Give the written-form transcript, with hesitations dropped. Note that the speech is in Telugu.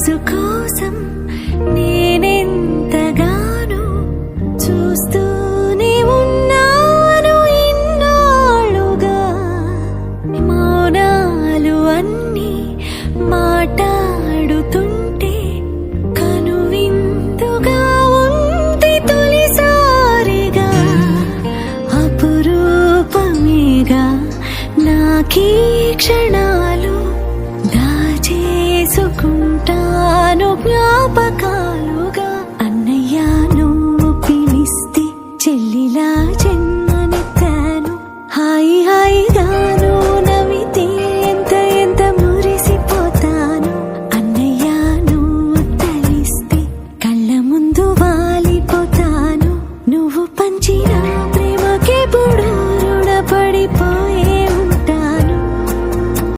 మనసు కోసం నేనెంతగానో చూస్తూనే ఉన్నాను ఇన్నాళ్ళుగా. మౌనాలు అన్నీ మాట్లాడుతుంటే కనువిందుగా ఉంది తొలిసారిగా. అపురూపమేగా నాకీ క్షణ